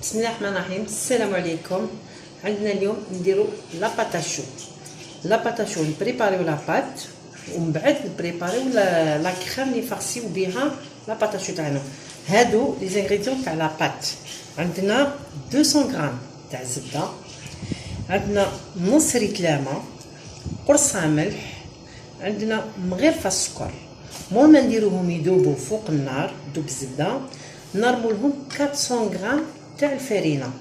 بسم الله الرحمن الرحيم. السلام عليكم. عندنا اليوم نديرو لاباطاشو. لاباطاشو نبريباريو لاباط ومن بعد نبريباريو لا كريم اللي نفرسيو بها لاباطاشو تاعنا. هادو لي زانغريديون تاع لاباط. عندنا 200 غرام تاع الزبده، عندنا نص ريت لامه، قرصه ملح، عندنا مغرفه السكر. مور ما نديروهم يذوبوا فوق النار دوب الزبده نرمو لهم 400 غرام تاع الفرينه.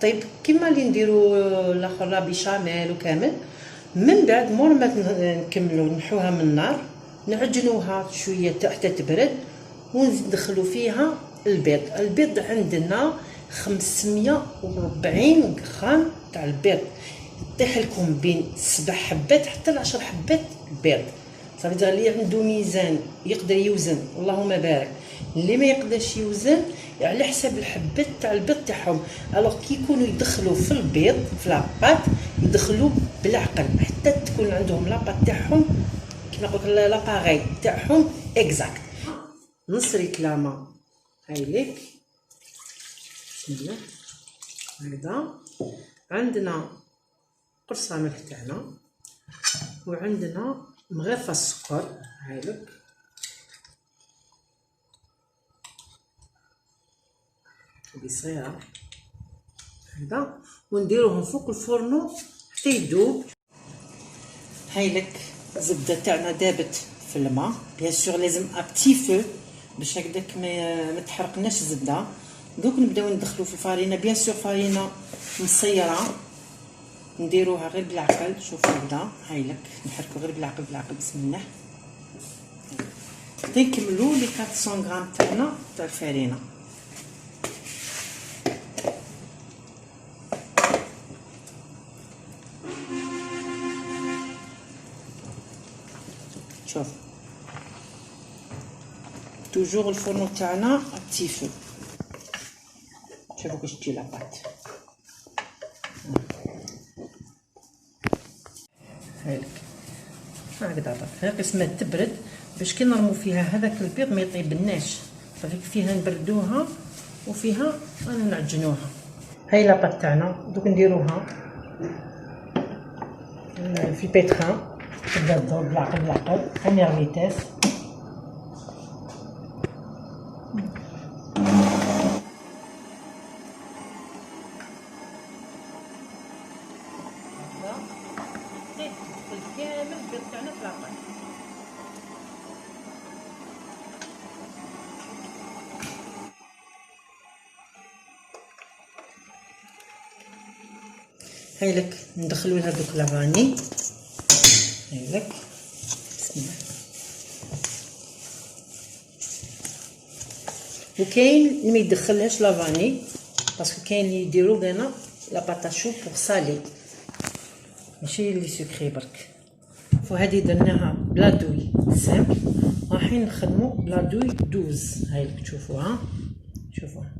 طيب كيما اللي نديرو الاخر لا بيشاميل وكامل. من بعد مور ما نكملو نحوها من النار نعجنوها شويه حتى تبرد وندخلو فيها البيض. البيض عندنا 540 غرام تاع البيض، يطيح لكم بين 7 حبات حتى ل 10 حبات البيض. صافي دابا اللي عنده ميزان يقدر يوزن اللهم بارك، اللي ما يقدرش يوزن على حساب الحبات تاع البيض تاعهم. الوغ كي يكونوا يدخلوا في البيض في لاباط يدخلوا بالعقل حتى تكون عندهم لاباط تاعهم كيما نقولك لاباغي تاعهم اكزاكت. نص ريت لامه هاي ليك، بسم الله هكذا. عندنا قرصه ملح تاعنا، وعندنا مغرفه السكر هاي لك، هذه صغيره هكذا، ونديروهم فوق الفرن حتى يذوب. هاي لك الزبده تاعنا دابت في الماء، بيان سور لازم ابتي فو باش هكذاك ما تحرقناش الزبده. دوك نبداو ندخلو في الفارينه، بيان سور فارينه مصيره نديروها غير بالعقل. شوفوا هكذا هاي لك نحركو غير بالعقل بسم الله. نكملو لي 400 غرام تاعنا تاع الفارينه. شوف توجور الفرن تاعنا بتي فو. شوفوا كيش تجي لاباط هايلك هكذا. هي قسمه تبرد باش كي نرمو فيها هذاك البيض ما يطيبناش. صافي فيها نبردوها وفيها نعجنوها. هاي لاباط تاعنا دوك نديروها في البيتخان، تبدا تدور بالعقل انير فيتاس. كامل البيض تاعنا في لاباط. هاي لك ندخلو لها دوك لافاني هاي لك بسم الله. وكاين اللي ما يدخلهاش لافاني باسكو كاين اللي يديرو هنا لاباطاشو بوغ سالي ماشي لي سكري برك. وهذه درناها بلا دوي سامبل، رايحين نخدمو بلا دوي دوز. هاي لك تشوفوها شوفوها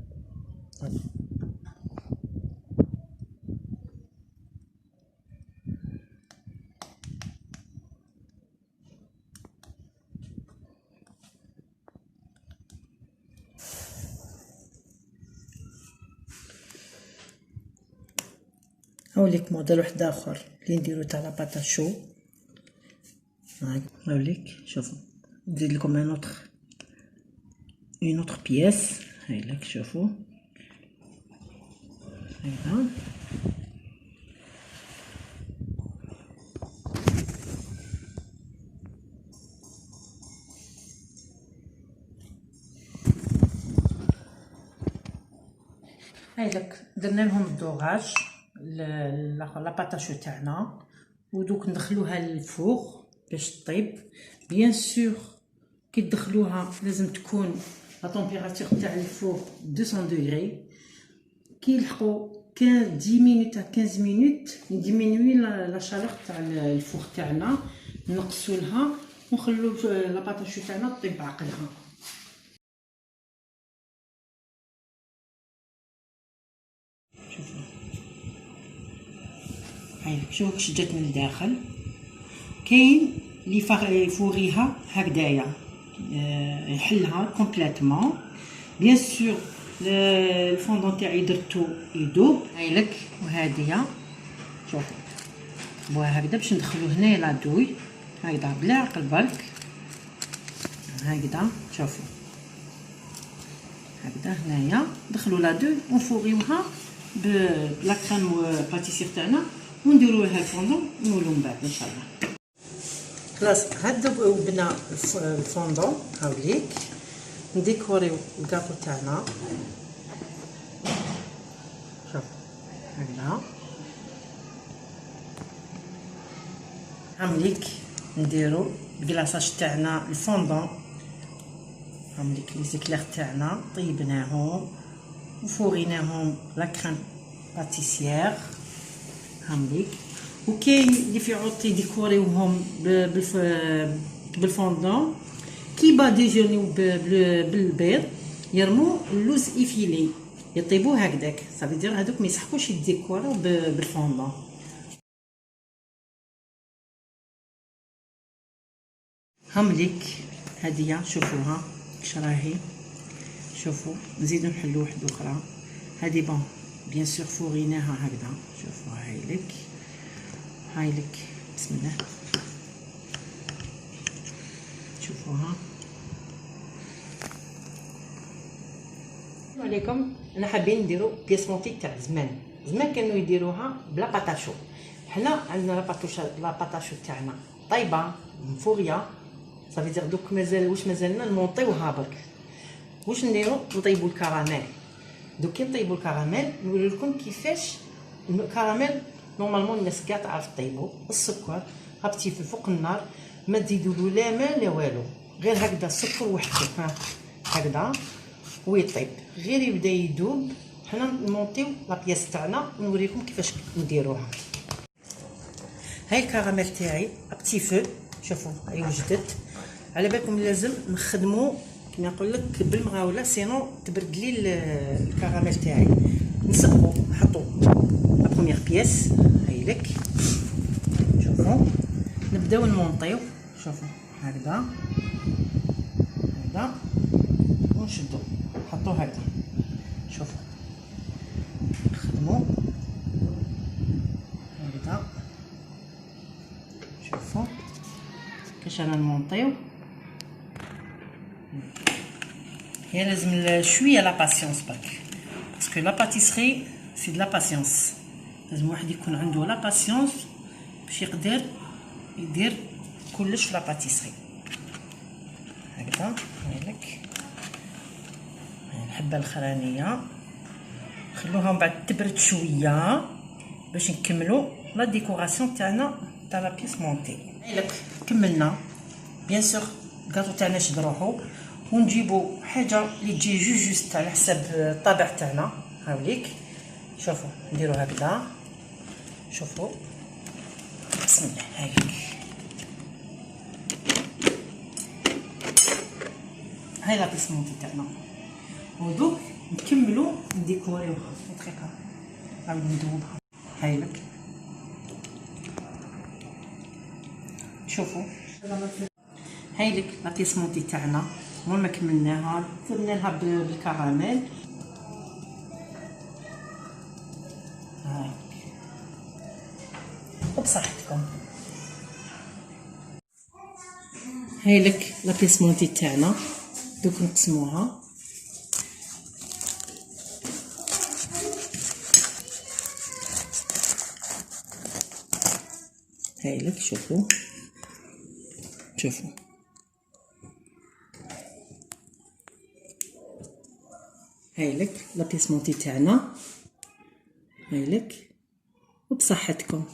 هاوليك موديل واحد اخر اللي نديرو تاع لاباطاشو. هاوليك شوفوا نزيد لكم اون اوتر بياس. هاي لك شوفوا هكذا. هاي لك درنا لهم الدوغاج لاباطاشو تاعنا، ودوك ندخلوها للفوغ باش طيب. بيان سور كي تدخلوها لازم تكون لا طومبيراتور تاع الفوغ 200 دوغري. كي يلحقوا 10 مينوت 15 مينوت نديمينوي لا شالور تاع الفوغ تاعنا، نقصوا لها ونخلو لاباطاشو تاعنا طيب بعقلها. شوفوا هاي شوفوا كيش جات من الداخل. كاين اللي يفوغيها هكذايا يحلها كومبليتمون. بيان سور الفوندون تاعي درتو يذوب. هايلك وهادية شوف بوها هكذا باش ندخلو هنايا لادوي هكذا بلا عقل بالك هكذا. شوفوا هكذا هنايا ندخلو لادوي ونفوغيوها بلا كريم باتيسير تاعنا ونديرو لها الفوندون ونولو من بعد ان شاء الله. خلاص هاد بنا الفوندون هاوليك نديكوريو الكاطو تاعنا. شوف هكذا هاوليك نديرو الكلاصاج تاعنا الفوندون. هاوليك لي زيكلير تاعنا طيبناهم وفوغيناهم لا كريم باتيسير هاوليك. وكاين اللي في عوض يديكوريوهم بالفوندون كي با ديجونيو بالبيض يرمو اللوز ايفيلي يطيبوه هكذاك صافي دير هذوك ما يسحقوش يديكوراو بالفوندون. هامليك هاديه شوفوها كش راهي. شوفوا نزيدو نحلو وحده اخرى هادي بون بيان سور فوغيناها هكذا. شوفوا هايلك بسم الله شوفوها. السلام عليكم. انا حابين نديرو بياس مونتي تاع زمان كانوا يديروها بلا باتاشو. حنا عندنا لا باتاشو تاعنا طايبه مفوغيه صافي دير دوك مازالنا نمونطيوها برك. واش نديرو نطيبوا الكراميل. دوك كي نطيبوا الكراميل نوري لكم كيفاش الكراميل نورمالمون الناس كاع تعرف طيبو. السكر هبطي في فوق النار ما تزيدولو لا ما لا والو غير هكذا السكر وحده هكذا ويطيب غير يبدا يذوب. حنا نمونطيو لا بياس تاعنا ونوريكم كيفاش نديروها. هاي الكراميل تاعي ابتي فو شوفوا هاي وجدت. على بالكم لازم نخدمو كما نقول لك بالمغاوله سينو تبرد لي الكراميل تاعي. نسقو نحطو لا بروميير بياس هايلك. شوفوا نبداو نمونطيو. شوفوا هكذا ونشدو نحطو هكذا. شوفوا نخدمو هكذا. شوفوا كيفاش انا نمونطيو. هي لازم شويه لا باسيونس برك باسكو لا باتيسري سي دو لا باسيونس. لازم واحد يكون عنده لا باسيونس باش يقدر يدير كلش في لا باتيسري هكذا. هايلك الحبه الاخرانيه نخلوها من بعد تبرد شويه باش نكملوا لا ديكوراسيون تاعنا تاع لا بيس مونتي. هايلك كملنا بيان سور الكاطو تاعنا شد روحو ونجيبو حاجه اللي تجي جوست على حساب الطابع تاعنا. هاوليك شوفوا نديرو هكذا. شوفوا بسم الله هايلك. هاي لا بيس مونتي تاعنا ودوك نكملو نديكوريوها دقيقه نعاود ندوبها. هايلك شوفوا هايلك لا بيس مونتي تاعنا مول ما كملناها درناها بالكراميل. هاي وبصحتكم. هايلك لا بيس مونتي تاعنا دوك نقسموها. هايلك شوفوا هايلك لا بيس مونتي تاعنا. هايلك وبصحتكم.